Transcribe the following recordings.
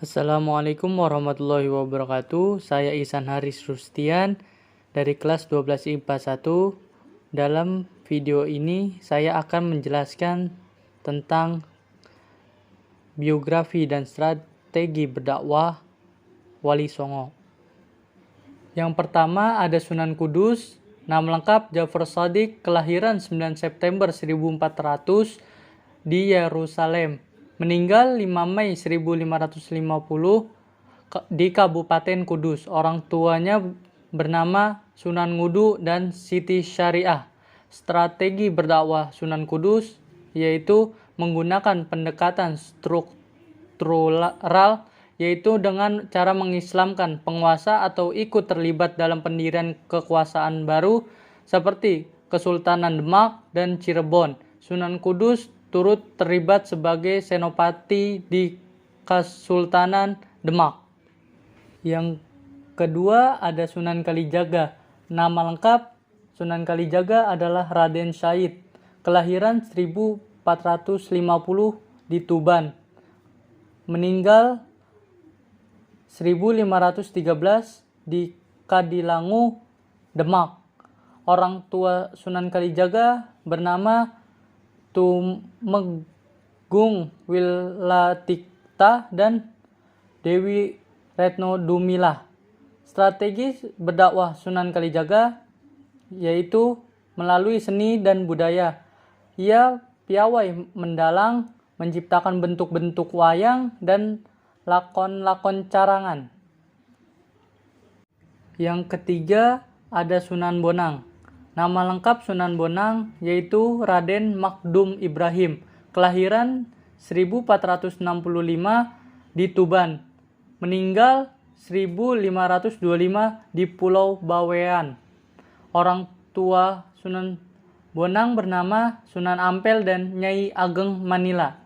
Assalamualaikum warahmatullahi wabarakatuh. Saya Ihsan Haris Rustian dari kelas 12 IPA 1. Dalam video ini saya akan menjelaskan tentang biografi dan strategi berdakwah Wali Songo. Yang pertama ada Sunan Kudus, nama lengkap Ja'far Shadiq, kelahiran 9 September 1400 di Yerusalem. Meninggal 5 Mei 1550 di Kabupaten Kudus. Orang tuanya bernama Sunan Ngudu dan Siti Syariah. Strategi berdakwah Sunan Kudus yaitu menggunakan pendekatan struktural, yaitu dengan cara mengislamkan penguasa atau ikut terlibat dalam pendirian kekuasaan baru seperti Kesultanan Demak dan Cirebon. Sunan Kudus turut terlibat sebagai senopati di Kesultanan Demak. Yang kedua ada Sunan Kalijaga. Nama lengkap Sunan Kalijaga adalah Raden Syahid. Kelahiran 1450 di Tuban. Meninggal 1513 di Kadilangu, Demak. Orang tua Sunan Kalijaga bernama Tumenggung Wilatikta dan Dewi Retno Dumilah. Strategi berdakwah Sunan Kalijaga yaitu melalui seni dan budaya. Ia piawai mendalang, menciptakan bentuk-bentuk wayang dan lakon-lakon carangan. Yang ketiga ada Sunan Bonang. Nama lengkap Sunan Bonang yaitu Raden Makdum Ibrahim. Kelahiran 1465 di Tuban. Meninggal 1525 di Pulau Bawean. Orang tua Sunan Bonang bernama Sunan Ampel dan Nyai Ageng Manila.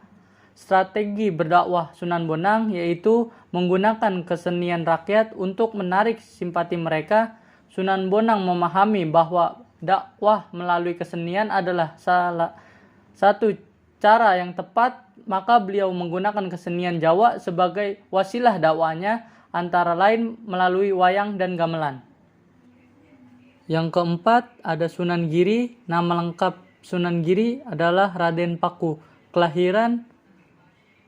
Strategi berdakwah Sunan Bonang yaitu menggunakan kesenian rakyat untuk menarik simpati mereka. Sunan Bonang memahami bahwa dakwah melalui kesenian adalah salah satu cara yang tepat, maka beliau menggunakan kesenian Jawa sebagai wasilah dakwahnya, antara lain melalui wayang dan gamelan. Yang keempat ada Sunan Giri. Nama lengkap Sunan Giri adalah Raden Paku. Kelahiran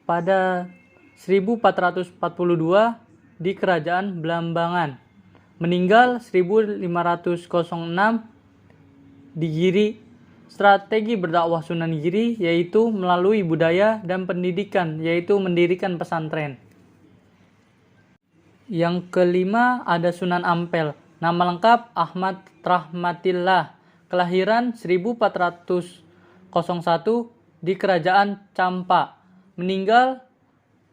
pada 1442 di Kerajaan Blambangan. Meninggal 1506 di Giri. Strategi berdakwah Sunan Giri yaitu melalui budaya dan pendidikan, yaitu mendirikan pesantren. Yang kelima ada Sunan Ampel. Nama lengkap Ahmad Rahmatillah. Kelahiran 1401 di Kerajaan Campa. Meninggal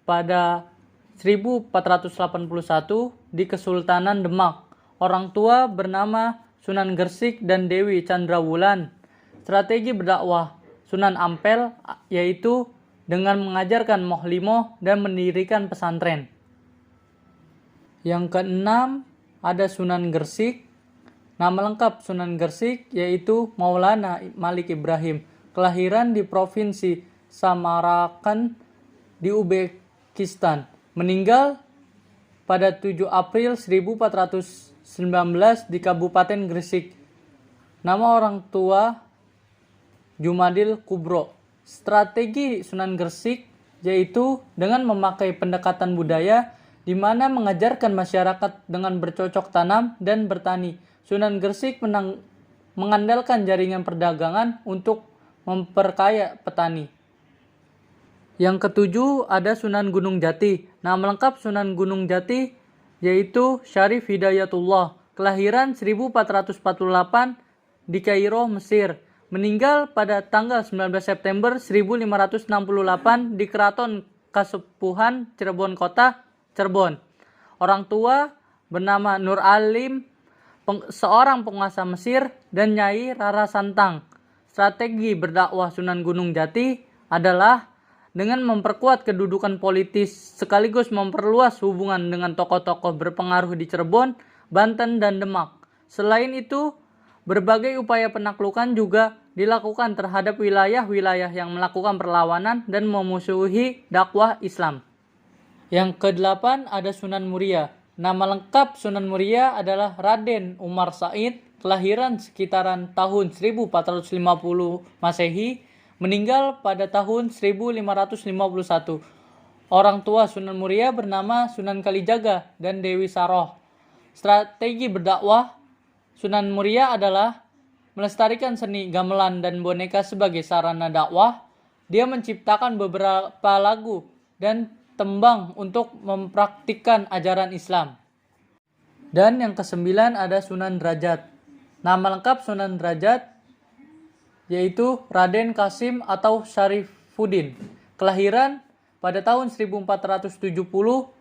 pada 1481 di Kesultanan Demak. Orang tua bernama Sunan Gersik dan Dewi Chandrawulan. Strategi berdakwah Sunan Ampel yaitu dengan mengajarkan mohlimoh dan mendirikan pesantren. Yang keenam ada Sunan Gersik. Nama lengkap Sunan Gersik yaitu Maulana Malik Ibrahim. Kelahiran di Provinsi Samarkand di Uzbekistan. Meninggal pada 7 April 1419 di Kabupaten Gresik. Nama orang tua Jumadil Kubro. Strategi Sunan Gersik yaitu dengan memakai pendekatan budaya di mana mengajarkan masyarakat dengan bercocok tanam dan bertani. Sunan Gersik mengandalkan jaringan perdagangan untuk memperkaya petani. Yang ketujuh ada Sunan Gunung Jati. Nama lengkap Sunan Gunung Jati yaitu Syarif Hidayatullah. Kelahiran 1448 di Kairo, Mesir. Meninggal pada tanggal 19 September 1568 di Keraton Kasepuhan Cirebon Kota, Cirebon. Orang tua bernama Nur Alim, seorang penguasa Mesir, dan Nyai Rara Santang. Strategi berdakwah Sunan Gunung Jati adalah dengan memperkuat kedudukan politis sekaligus memperluas hubungan dengan tokoh-tokoh berpengaruh di Cirebon, Banten, dan Demak. Selain itu, berbagai upaya penaklukan juga dilakukan terhadap wilayah-wilayah yang melakukan perlawanan dan memusuhi dakwah Islam. Yang ke-8 ada Sunan Muria. Nama lengkap Sunan Muria adalah Raden Umar Said, kelahiran sekitaran tahun 1450 Masehi, meninggal pada tahun 1551. Orang tua Sunan Muria bernama Sunan Kalijaga dan Dewi Saroh. Strategi berdakwah Sunan Muria adalah melestarikan seni gamelan dan boneka sebagai sarana dakwah. Dia menciptakan beberapa lagu dan tembang untuk mempraktikkan ajaran Islam. Dan yang ke-9 ada Sunan Derajat. Nama lengkap Sunan Derajat yaitu Raden Kasim atau Syarifuddin. Kelahiran pada tahun 1470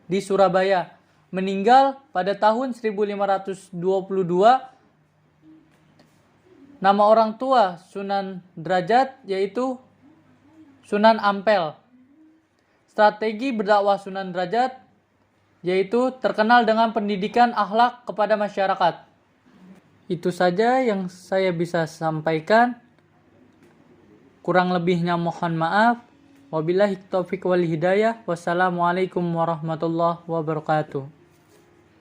di Surabaya. Meninggal pada tahun 1522. Nama orang tua Sunan Derajat yaitu Sunan Ampel. Strategi berdakwah Sunan Derajat yaitu terkenal dengan pendidikan akhlak kepada masyarakat. Itu saja yang saya bisa sampaikan. Kurang lebihnya mohon maaf. Wabillahi taufiq wal hidayah. Wassalamualaikum warahmatullahi wabarakatuh.